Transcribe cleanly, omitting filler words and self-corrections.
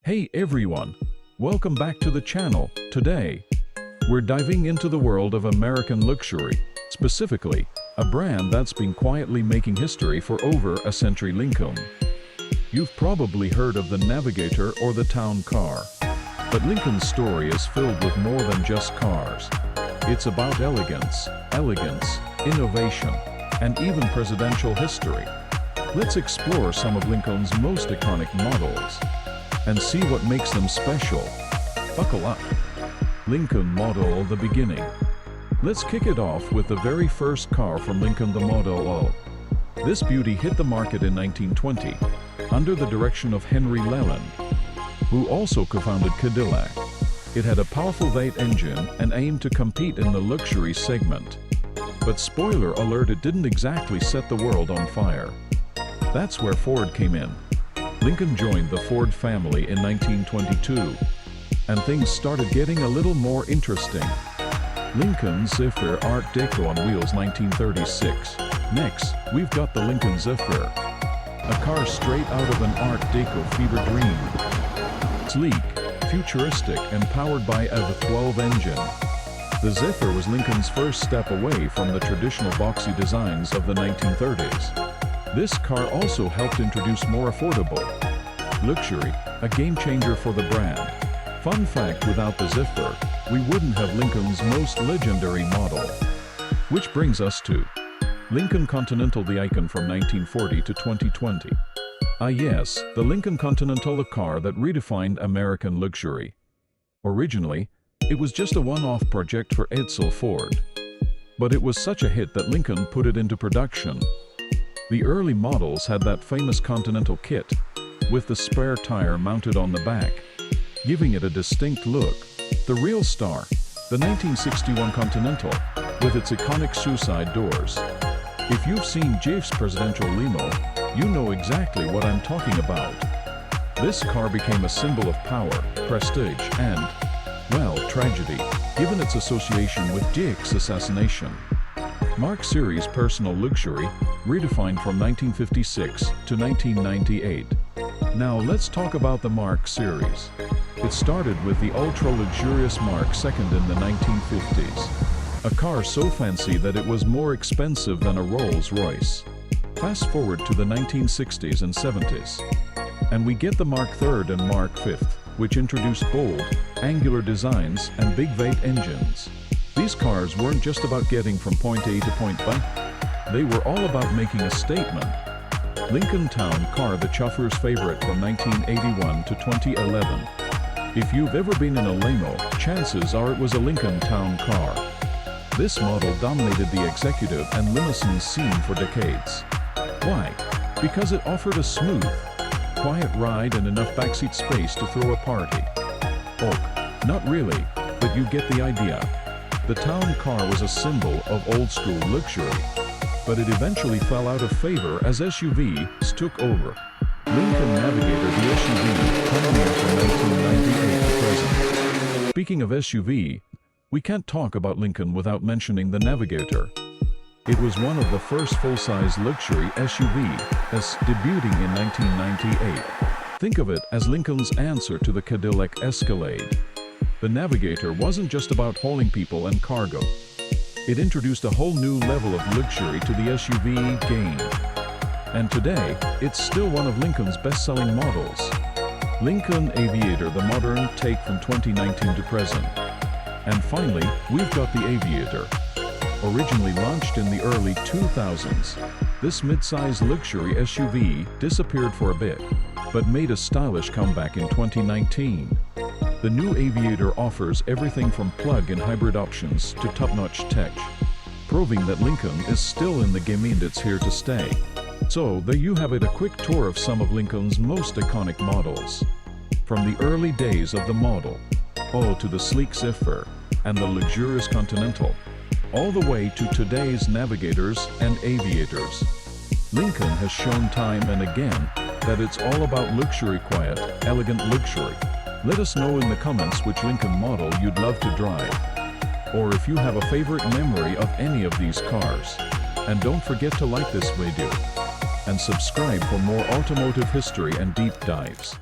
Hey everyone, welcome back to the channel. Today, we're diving into the world of American luxury, specifically, a brand that's been quietly making history for over a century: Lincoln. You've probably heard of the Navigator or the Town Car, but Lincoln's story is filled with more than just cars. It's about elegance, innovation, and even presidential history. Let's explore some of Lincoln's most iconic models and see what makes them special. Buckle up. Lincoln Model: The Beginning. Let's kick it off with the very first car from Lincoln, the Model O. This beauty hit the market in 1920 under the direction of Henry Leland, who also co-founded Cadillac. It had a powerful V8 engine and aimed to compete in the luxury segment. But spoiler alert, it didn't exactly set the world on fire. That's where Ford came in. Lincoln joined the Ford family in 1922, and things started getting a little more interesting. Lincoln Zephyr Art Deco on wheels, 1936. Next, we've got the Lincoln Zephyr, a car straight out of an Art Deco fever dream. Sleek, futuristic, and powered by a V12 engine. The Zephyr was Lincoln's first step away from the traditional boxy designs of the 1930s. This car also helped introduce more affordable luxury, a game-changer for the brand. Fun fact, without the Zephyr, we wouldn't have Lincoln's most legendary model. Which brings us to Lincoln Continental, the icon from 1940 to 2020. Ah yes, the Lincoln Continental, a car that redefined American luxury. Originally, it was just a one-off project for Edsel Ford. But it was such a hit that Lincoln put it into production. The early models had that famous Continental kit, with the spare tire mounted on the back, giving it a distinct look. The real star, the 1961 Continental, with its iconic suicide doors. If you've seen Jeff's presidential limo, you know exactly what I'm talking about. This car became a symbol of power, prestige, and, well, tragedy, given its association with Jeff's assassination. Mark Series personal luxury, redefined from 1956 to 1998. Now let's talk about the Mark Series. It started with the ultra-luxurious Mark II in the 1950s. A car so fancy that it was more expensive than a Rolls-Royce. Fast forward to the 1960s and 70s, and we get the Mark III and Mark V, which introduced bold, angular designs and big V8 engines. These cars weren't just about getting from point A to point B. They were all about making a statement. Lincoln Town Car, the chauffeur's favorite from 1981 to 2011. If you've ever been in a limo, chances are it was a Lincoln Town Car. This model dominated the executive and limousine scene for decades. Why? Because it offered a smooth, quiet ride and enough backseat space to throw a party. Oh, not really, but you get the idea. The Town Car was a symbol of old-school luxury, but it eventually fell out of favor as SUVs took over. Lincoln Navigator, the SUV, coming in from 1998 to present. Speaking of SUV, we can't talk about Lincoln without mentioning the Navigator. It was one of the first full-size luxury SUVs, debuting in 1998. Think of it as Lincoln's answer to the Cadillac Escalade. The Navigator wasn't just about hauling people and cargo. It introduced a whole new level of luxury to the SUV game. And today, it's still one of Lincoln's best-selling models. Lincoln Aviator, the modern take from 2019 to present. And finally, we've got the Aviator. Originally launched in the early 2000s, this mid-size luxury SUV disappeared for a bit, but made a stylish comeback in 2019. The new Aviator offers everything from plug-in hybrid options to top-notch tech, proving that Lincoln is still in the game and it's here to stay. So there you have it, a quick tour of some of Lincoln's most iconic models. From the early days of the Model O to the sleek Zephyr and the luxurious Continental, all the way to today's Navigators and Aviators. Lincoln has shown time and again that it's all about luxury, quiet, elegant luxury. Let us know in the comments which Lincoln model you'd love to drive, or if you have a favorite memory of any of these cars. And don't forget to like this video and subscribe for more automotive history and deep dives.